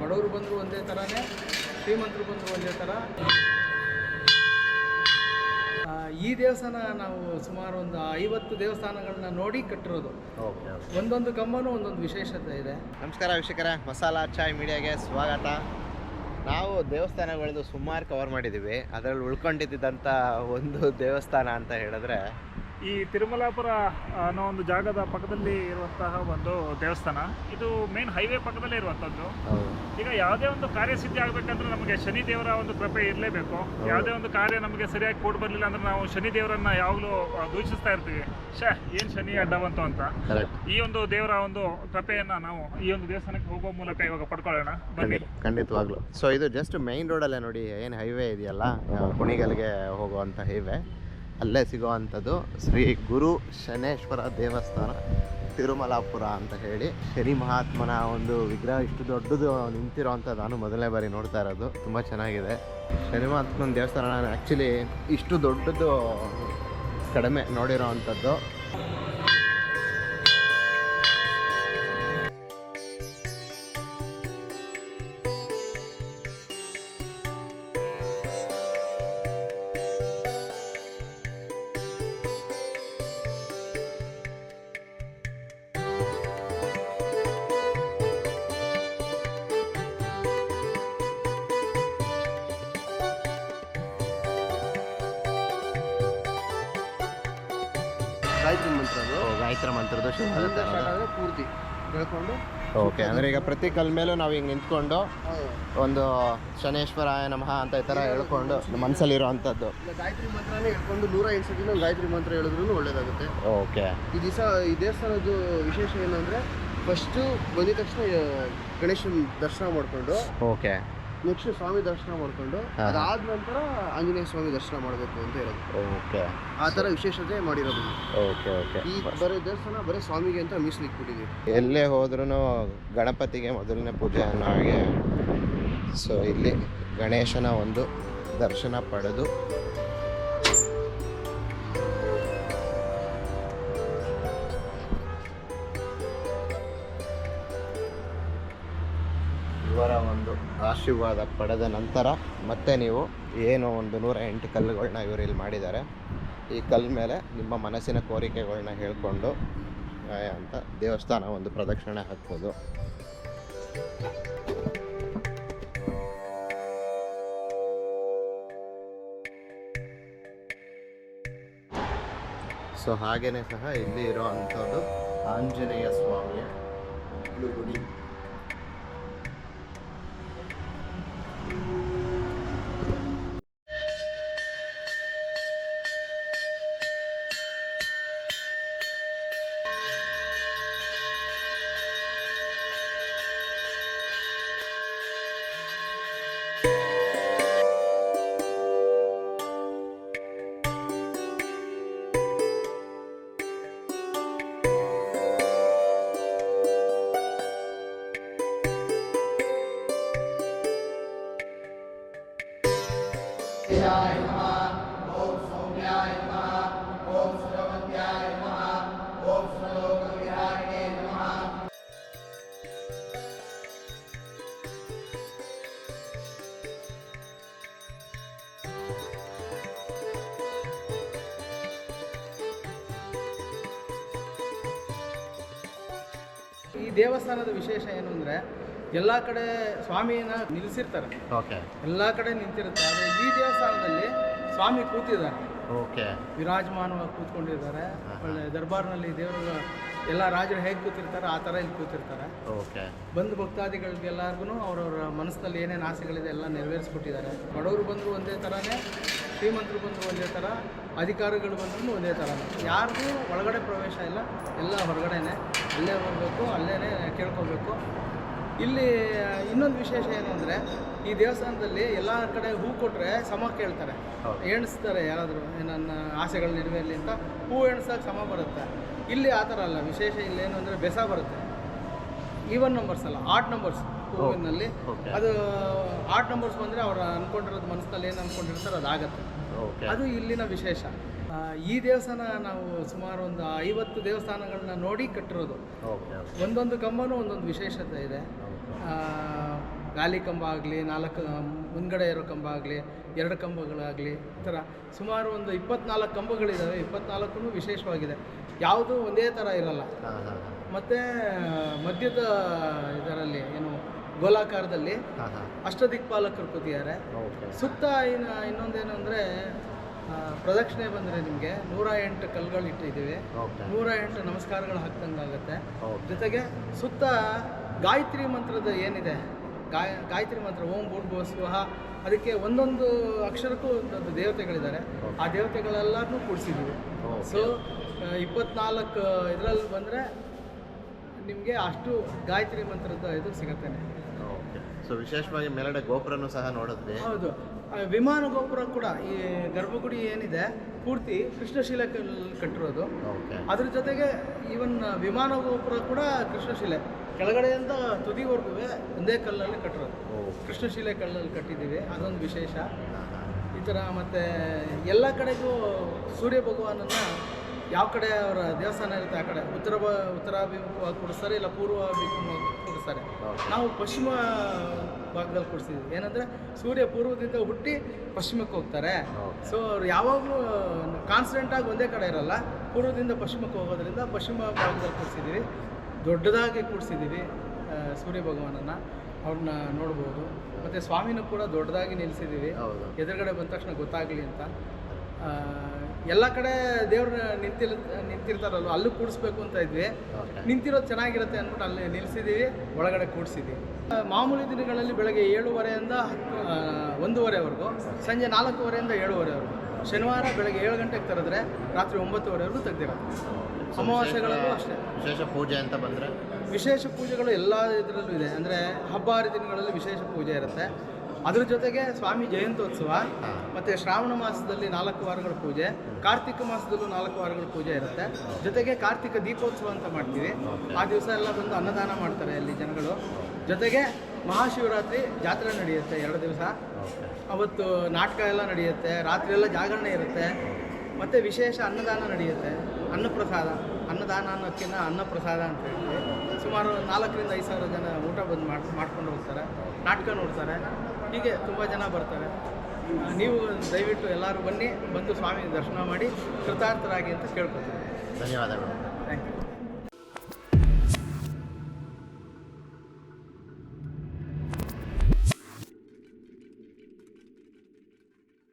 ಬಡವರು ಬಂದರೂ ಒಂದೇ ಥರನೇ, ಶ್ರೀಮಂತರು ಬಂದರೂ ಒಂದೇ ಥರ. ಈ ದೇವಸ್ಥಾನ ನಾವು ಸುಮಾರು ಒಂದು 50 ದೇವಸ್ಥಾನಗಳನ್ನ ನೋಡಿ ಕಟ್ಟಿರೋದು. ಒಂದೊಂದು ಕಂಬನೂ ಒಂದೊಂದು ವಿಶೇಷತೆ ಇದೆ. ನಮಸ್ಕಾರ ವೀಕ್ಷಕರೇ, ಮಸಾಲಾ ಚಾಯ್ ಮೀಡಿಯಾಗೆ ಸ್ವಾಗತ. ನಾವು ದೇವಸ್ಥಾನಗಳದ್ದು ಸುಮಾರು ಕವರ್ ಮಾಡಿದ್ದೀವಿ. ಅದರಲ್ಲಿ ಉಳ್ಕೊಂಡಿದ್ದಂಥ ಒಂದು ದೇವಸ್ಥಾನ ಅಂತ ಹೇಳಿದ್ರೆ ಈ ತಿರುಮಲಾಪುರ ಅನ್ನೋ ಒಂದು ಜಾಗದ ಪಕ್ಕದಲ್ಲಿ ಇರುವಂತಹ ಒಂದು ದೇವಸ್ಥಾನ. ಇದು ಮೇನ್ ಹೈವೇ ಪಕ್ಕದಲ್ಲೇ ಇರುವಂಥದ್ದು. ಈಗ ಯಾವುದೇ ಒಂದು ಕಾರ್ಯ ಸಿದ್ಧಿ ಆಗಬೇಕಂದ್ರೆ ನಮಗೆ ಶನಿ ದೇವರ ಒಂದು ಕೃಪೆ ಇರಲೇಬೇಕು. ಯಾವುದೇ ಒಂದು ಕಾರ್ಯ ನಮಗೆ ಸರಿಯಾಗಿ ಕೂಡಿ ಬರಲಿಲ್ಲ ಅಂದ್ರೆ ನಾವು ಶನಿ ದೇವರನ್ನ ಯಾವಾಗಲೂ ದೂಷಿಸ್ತಾ ಇರ್ತೀವಿ. ಏನು ಶನಿ ಅಡ್ಡವಂತು ಅಂತ. ಈ ಒಂದು ದೇವರ ಒಂದು ಕೃಪೆಯನ್ನ ನಾವು ಈ ಒಂದು ದೇವಸ್ಥಾನಕ್ಕೆ ಹೋಗುವ ಮೂಲಕ ಇವಾಗ ಪಡ್ಕೊಳ್ಳೋಣ ಬನ್ನಿ. ಖಂಡಿತವಾಗ್ಲು. ಸೊ ಇದು ಜಸ್ಟ್ ಮೈನ್ ರೋಡಲ್ಲೇ ನೋಡಿ, ಏನು ಹೈವೇ ಇದೆಯಲ್ಲ, ಕುಣಿಗಲ್ಗೆ ಹೋಗುವಂಥ ಹೈವೇ, ಅಲ್ಲೇ ಸಿಗುವಂಥದ್ದು ಶ್ರೀ ಗುರು ಶನೇಶ್ವರ ದೇವಸ್ಥಾನ ತಿರುಮಲಾಪುರ ಅಂತ ಹೇಳಿ. ಶನಿ ಮಹಾತ್ಮನ ಒಂದು ವಿಗ್ರಹ ಇಷ್ಟು ದೊಡ್ಡದು ನಿಂತಿರೋವಂಥದ್ದು ನಾನು ಮೊದಲನೇ ಬಾರಿ ನೋಡ್ತಾ ಇರೋದು. ತುಂಬ ಚೆನ್ನಾಗಿದೆ. ಶನಿ ಮಹಾತ್ಮನ ದೇವಸ್ಥಾನ ನಾನು ಆ್ಯಕ್ಚುಲಿ ಇಷ್ಟು ದೊಡ್ಡದು ಕಡಿಮೆ ನೋಡಿರೋ ಅಂಥದ್ದು. ಗಾಯತ್ರಿ ಮಂತ್ರದ ಶುರು ಆಗುತ್ತೆ ಪೂರ್ತಿ ಹೇಳ್ಕೊಂಡು. ಓಕೆ, ಅಂದರೆ ಈಗ ಪ್ರತಿ ಕಲ್ ಮೇಲೂ ನಾವು ಹಿಂಗೆ ನಿಂತ್ಕೊಂಡು ಒಂದು ಶನೇಶ್ವರಾಯ ನಮಃ ಅಂತ ಈ ಥರ ಹೇಳ್ಕೊಂಡು ಮನಸ್ಸಲ್ಲಿರೋ ಅಂಥದ್ದು ಗಾಯತ್ರಿ ಮಂತ್ರನೇ ಹೇಳ್ಕೊಂಡು 108 ಸತಿ ಗಾಯತ್ರಿ ಮಂತ್ರ ಹೇಳಿದ್ರು ಒಳ್ಳೇದಾಗುತ್ತೆ. ಓಕೆ. ಈ ದೇವಸ್ಥಾನದ್ದು ವಿಶೇಷ ಏನಂದರೆ, ಫಸ್ಟು ಬಂದಿದ ತಕ್ಷಣ ಗಣೇಶನ ದರ್ಶನ ಮಾಡಿಕೊಂಡು, ಓಕೆ, ನೆಕ್ಸ್ಟ್ ಸ್ವಾಮಿ ದರ್ಶನ ಮಾಡಿಕೊಂಡು, ಅದಾದ ನಂತರ ಆಂಜನೇಯ ಸ್ವಾಮಿ ದರ್ಶನ ಮಾಡಬೇಕು ಅಂತ ಹೇಳೋದು. ಓಕೆ, ಆ ಥರ ವಿಶೇಷತೆ ಮಾಡಿರೋದು. Okay okay. ಈ ಬರೀ ದೇವಸ್ಥಾನ ಬರೀ ಸ್ವಾಮಿಗೆ ಅಂತ ಮೀಸಲಿಟ್ಬಿಟ್ಟಿದ್ದೀವಿ. ಎಲ್ಲೇ ಹೋದ್ರೂ ಗಣಪತಿಗೆ ಮೊದಲನೇ ಪೂಜೆ ಅನ್ನೋ ಹಾಗೆ. ಸೊ ಇಲ್ಲಿ ಗಣೇಶನ ಒಂದು ದರ್ಶನ ಪಡೆದು ಇವರ ಒಂದು ಆಶೀರ್ವಾದ ಪಡೆದ ನಂತರ ಮತ್ತೆ ನೀವು ಏನು ಒಂದು 108 ಕಲ್ಲುಗಳನ್ನ ಇವರು ಇಲ್ಲಿ ಮಾಡಿದ್ದಾರೆ, ಈ ಕಲ್ಲು ಮೇಲೆ ನಿಮ್ಮ ಮನಸ್ಸಿನ ಕೋರಿಕೆಗಳನ್ನ ಹೇಳ್ಕೊಂಡು ಅಂತ ದೇವಸ್ಥಾನ ಒಂದು ಪ್ರದಕ್ಷಿಣೆ ಹಾಕ್ಬೋದು. ಸೊ ಹಾಗೇನೆ ಸಹ ಇಲ್ಲಿ ಇರೋ ಅಂಥದ್ದು ಆಂಜನೇಯ ಸ್ವಾಮಿಯ ಗುಡಿ. ಈ ದೇವಸ್ಥಾನದ ವಿಶೇಷ ಏನು ಅಂದರೆ, ಎಲ್ಲ ಕಡೆ ಸ್ವಾಮಿನ ನಿಲ್ಲಿಸಿರ್ತಾರೆ. ಓಕೆ, ಎಲ್ಲ ಕಡೆ ನಿಂತಿರುತ್ತೆ. ಆದರೆ ಈ ದೇವಸ್ಥಾನದಲ್ಲಿ ಸ್ವಾಮಿ ಕೂತಿದ್ದಾರೆ. ಓಕೆ, ವಿರಾಜಮಾನವಾಗಿ ಕೂತ್ಕೊಂಡಿದ್ದಾರೆ. ಒಳ್ಳೆ ದರ್ಬಾರ್ನಲ್ಲಿ ದೇವರು ಎಲ್ಲ ರಾಜರು ಹೇಗೆ ಕೂತಿರ್ತಾರೆ ಆ ಥರ ಇಲ್ಲಿ ಕೂತಿರ್ತಾರೆ. ಓಕೆ. ಬಂದು ಭಕ್ತಾದಿಗಳಿಗೆಲ್ಲರಿಗೂ ಅವ್ರವ್ರ ಮನಸ್ಸಲ್ಲಿ ಏನೇನು ಆಸೆಗಳಿದೆ ಎಲ್ಲ ನೆರವೇರಿಸ್ಬಿಟ್ಟಿದ್ದಾರೆ. ಬಡವರು ಬಂದರೂ ಒಂದೇ ಥರನೇ, ಶ್ರೀಮಂತರು ಬಂದರೂ ಒಂದೇ ಥರ, ಅಧಿಕಾರಿಗಳು ಬಂದರೂ ಒಂದೇ ಥರ. ಯಾರಿಗೂ ಒಳಗಡೆ ಪ್ರವೇಶ ಇಲ್ಲ, ಎಲ್ಲ ಹೊರಗಡೆನೆ. ಅಲ್ಲೇ ಬರಬೇಕು, ಅಲ್ಲೇ ಕೇಳ್ಕೋಬೇಕು. ಇಲ್ಲಿ ಇನ್ನೊಂದು ವಿಶೇಷ ಏನು ಅಂದರೆ, ಈ ದೇವಸ್ಥಾನದಲ್ಲಿ ಎಲ್ಲ ಕಡೆ ಹೂ ಕೊಟ್ಟರೆ ಸಮ ಕೇಳ್ತಾರೆ, ಎಣಿಸ್ತಾರೆ. ಯಾರಾದರೂ ನನ್ನ ಆಸೆಗಳು ನೆರವೇರಲಿ ಅಂತ ಹೂ ಎಣಿಸ್ದಾಗ ಸಮ ಬರುತ್ತೆ. ಇಲ್ಲಿ ಆ ಥರ ಅಲ್ಲ. ವಿಶೇಷ ಇಲ್ಲೇನು ಅಂದರೆ ಬೆಸ ಬರುತ್ತೆ. ಈವನ್ ನಂಬರ್ಸ್ ಅಲ್ಲ, ಆಡ್ ನಂಬರ್ಸ್ ಹೂವಿನಲ್ಲಿ. ಅದು ಆಡ್ ನಂಬರ್ಸ್ ಬಂದರೆ ಅವ್ರು ಅಂದ್ಕೊಂಡಿರೋದು ಮನಸ್ಸಲ್ಲಿ ಏನು ಅಂದ್ಕೊಂಡಿರ್ತಾರೆ ಅದಾಗತ್ತೆ. ಅದು ಇಲ್ಲಿನ ವಿಶೇಷ. ಈ ದೇವಸ್ಥಾನ ನಾವು ಸುಮಾರು ಒಂದು 50 ದೇವಸ್ಥಾನಗಳನ್ನ ನೋಡಿ ಕಟ್ಟಿರೋದು. ಒಂದೊಂದು ಕಂಬನೂ ಒಂದೊಂದು ವಿಶೇಷತೆ ಇದೆ. ಗಾಲಿ ಕಂಬ ಆಗಲಿ, 4 ಮುಂದ್ಗಡೆ ಇರೋ ಕಂಬ ಆಗಲಿ, 2 ಕಂಬಗಳಾಗಲಿ, ಈ ಥರ ಸುಮಾರು ಒಂದು 24 ಕಂಬಗಳಿದ್ದಾವೆ. 24 ವಿಶೇಷವಾಗಿದೆ, ಯಾವುದು ಒಂದೇ ಥರ ಇರಲ್ಲ. ಹಾಂ ಹಾಂ ಮತ್ತು ಮಧ್ಯದ ಇದರಲ್ಲಿ ಏನು ಗೋಲಾಕಾರದಲ್ಲಿ ಹಾಂ ಹಾಂ ಅಷ್ಟದಿಕ್ಪಾಲಕರು ಕೂತಿದ್ದಾರೆ. ಓಕೆ ಸುತ್ತ ಇನ್ನೊಂದೇನು ಅಂದರೆ ಪ್ರದಕ್ಷಿಣೆ ಬಂದರೆ ನಿಮಗೆ 108 ಕಲ್ಲುಗಳು ಇಟ್ಟಿದ್ದೀವಿ. ಓಕೆ 108 ನಮಸ್ಕಾರಗಳು ಹಾಕ್ದಂಗಾಗುತ್ತೆ. ಓಕೆ ಜೊತೆಗೆ ಸುತ್ತ ಗಾಯತ್ರಿ ಮಂತ್ರದ ಏನಿದೆ, ಗಾಯತ್ರಿ ಮಂತ್ರ ಓಂ ಭೂರ್ಭುವ ಸ್ವಃ, ಅದಕ್ಕೆ ಒಂದೊಂದು ಅಕ್ಷರಕ್ಕೂ ಒಂದೊಂದು ದೇವತೆಗಳಿದ್ದಾರೆ. ಆ ದೇವತೆಗಳೆಲ್ಲರನ್ನೂ ಕೂಡಿಸಿದ್ದೀವಿ. ಸೊ 24 ಇದರಲ್ಲಿ ಬಂದರೆ ನಿಮಗೆ ಅಷ್ಟು ಗಾಯತ್ರಿ ಮಂತ್ರದ ಇದು ಸಿಗುತ್ತೆ. ಓಕೆ. ಸೊ ವಿಶೇಷವಾಗಿ ಮೇಲ್ಗಡೆ ಗೋಪುರನೂ ಸಹ ನೋಡಿದ್ವಿ. ಹೌದು, ವಿಮಾನ ಗೋಪುರ ಕೂಡ ಈ ಗರ್ಭಗುಡಿ ಏನಿದೆ ಪೂರ್ತಿ ಕೃಷ್ಣಶಿಲೆ ಕಟ್ಟಿರೋದು. ಓಕೆ ಅದ್ರ ಜೊತೆಗೆ ಈವನ್ ವಿಮಾನ ಗೋಪುರ ಕೂಡ ಕೃಷ್ಣಶಿಲೆ, ಕೆಳಗಡೆಯಿಂದ ತುದಿವರೆಗೂ ಒಂದೇ ಕಲ್ಲಲ್ಲಿ ಕಟ್ಟಿರೋದು. ಕೃಷ್ಣಶಿಲೆ ಕಲ್ಲಲ್ಲಿ ಕಟ್ಟಿದ್ದೀವಿ, ಅದೊಂದು ವಿಶೇಷ. ಈ ಥರ ಮತ್ತು ಎಲ್ಲ ಕಡೆಗೂ ಸೂರ್ಯ ಭಗವಾನನ್ನು ಯಾವ ಕಡೆ ಅವರ ದೇವಸ್ಥಾನ ಇರುತ್ತೆ ಆ ಕಡೆ ಉತ್ತರಾಭಿಮುಖವಾಗಿ ಕೂಡಿಸ್ತಾರೆ, ಇಲ್ಲ ಪೂರ್ವಾಭಿಮುಖವಾಗಿ ಕೂಡಿಸ್ತಾರೆ. ನಾವು ಪಶ್ಚಿಮ ಭಾಗದಲ್ಲಿ ಕೂಡಿಸ್ತಿದ್ವಿ. ಏನಂದರೆ ಸೂರ್ಯ ಪೂರ್ವದಿಂದ ಹುಟ್ಟಿ ಪಶ್ಚಿಮಕ್ಕೆ ಹೋಗ್ತಾರೆ. ಸೊ ಅವ್ರು ಯಾವಾಗಲೂ ಕಾನ್ಸ್ಟೆಂಟಾಗಿ ಒಂದೇ ಕಡೆ ಇರಲ್ಲ, ಪೂರ್ವದಿಂದ ಪಶ್ಚಿಮಕ್ಕೆ ಹೋಗೋದ್ರಿಂದ ಪಶ್ಚಿಮ ಭಾಗದಲ್ಲಿ ಕೂಡಿಸಿದ್ದೀವಿ. ದೊಡ್ಡದಾಗಿ ಕೂಡಿಸಿದ್ದೀವಿ ಸೂರ್ಯ ಭಗವಾನನ್ನು, ಅವ್ರನ್ನ ನೋಡ್ಬೋದು. ಮತ್ತು ಸ್ವಾಮಿನೂ ಕೂಡ ದೊಡ್ಡದಾಗಿ ನಿಲ್ಲಿಸಿದ್ದೀವಿ, ಎದುರುಗಡೆ ಬಂದ ತಕ್ಷಣ ಗೊತ್ತಾಗಲಿ ಅಂತ. ಎಲ್ಲ ಕಡೆ ದೇವ್ರ ನಿಂತಿರ್ತಾರಲ್ವ, ಅಲ್ಲೂ ಕೂಡಿಸ್ಬೇಕು ಅಂತ ಇದ್ವಿ. ನಿಂತಿರೋದು ಚೆನ್ನಾಗಿರುತ್ತೆ ಅಂದ್ಬಿಟ್ಟು ಅಲ್ಲಿ ನಿಲ್ಲಿಸಿದ್ದೀವಿ, ಒಳಗಡೆ ಕೂಡಿಸಿದ್ದೀವಿ. ಮಾಮೂಲಿ ದಿನಗಳಲ್ಲಿ ಬೆಳಗ್ಗೆ 7:30 1:30ವರೆಗೂ, ಸಂಜೆ 4:30 7:30ವರೆಗೂ. ಶನಿವಾರ ಬೆಳಗ್ಗೆ 7 ಗಂಟೆಗೆ ತೆರೆದ್ರೆ ರಾತ್ರಿ 9:30ವರೆಗೂ ತೆಗ್ದಿರೋದು. ಅಮಾವಾಸ್ಯೆಗಳಲ್ಲೂ ಅಷ್ಟೇ. ವಿಶೇಷ ಪೂಜೆ ಅಂತ ಬಂದರೆ ವಿಶೇಷ ಪೂಜೆಗಳು ಎಲ್ಲ ಇದರಲ್ಲೂ ಇದೆ. ಅಂದರೆ ಹಬ್ಬ ಹರಿದಿನಗಳಲ್ಲಿ ವಿಶೇಷ ಪೂಜೆ ಇರುತ್ತೆ. ಅದ್ರ ಜೊತೆಗೆ ಸ್ವಾಮಿ ಜಯಂತ್ಯೋತ್ಸವ, ಮತ್ತು ಶ್ರಾವಣ ಮಾಸದಲ್ಲಿ 4 ವಾರಗಳ ಪೂಜೆ, ಕಾರ್ತಿಕ ಮಾಸದಲ್ಲೂ 4 ವಾರಗಳ ಪೂಜೆ ಇರುತ್ತೆ. ಜೊತೆಗೆ ಕಾರ್ತಿಕ ದೀಪೋತ್ಸವ ಅಂತ ಮಾಡ್ತೀವಿ. ಆ ದಿವಸ ಎಲ್ಲ ಬಂದು ಅನ್ನದಾನ ಮಾಡ್ತಾರೆ ಅಲ್ಲಿ ಜನಗಳು. ಜೊತೆಗೆ ಮಹಾಶಿವರಾತ್ರಿ ಜಾತ್ರೆ ನಡೆಯುತ್ತೆ 2 ದಿವಸ. ಅವತ್ತು ನಾಟಕ ಎಲ್ಲ ನಡೆಯುತ್ತೆ, ರಾತ್ರಿ ಎಲ್ಲ ಜಾಗರಣೆ ಇರುತ್ತೆ. ಮತ್ತು ವಿಶೇಷ ಅನ್ನದಾನ ನಡೆಯುತ್ತೆ. ಅನ್ನಪ್ರಸಾದ, ಅನ್ನದಾನ ಅನ್ನೋಕ್ಕಿಂತ ಅನ್ನಪ್ರಸಾದ ಅಂತ ಹೇಳ್ತೀವಿ. ಸುಮಾರು 4,000 ರಿಂದ 5,000 ಜನ ಊಟ ಬಂದು ಮಾಡ್ಕೊಂಡು ಹೋಗ್ತಾರೆ, ನಾಟಕ ನೋಡ್ತಾರೆ. ಹೀಗೆ ತುಂಬ ಜನ ಬರ್ತಾರೆ. ನೀವು ದಯವಿಟ್ಟು ಎಲ್ಲರೂ ಬನ್ನಿ, ಬಂದು ಸ್ವಾಮಿ ದರ್ಶನ ಮಾಡಿ ಕೃತಾರ್ಥರಾಗಿ ಅಂತ ಕೇಳ್ಕೊತೀನಿ. ಧನ್ಯವಾದಗಳು. Thank you.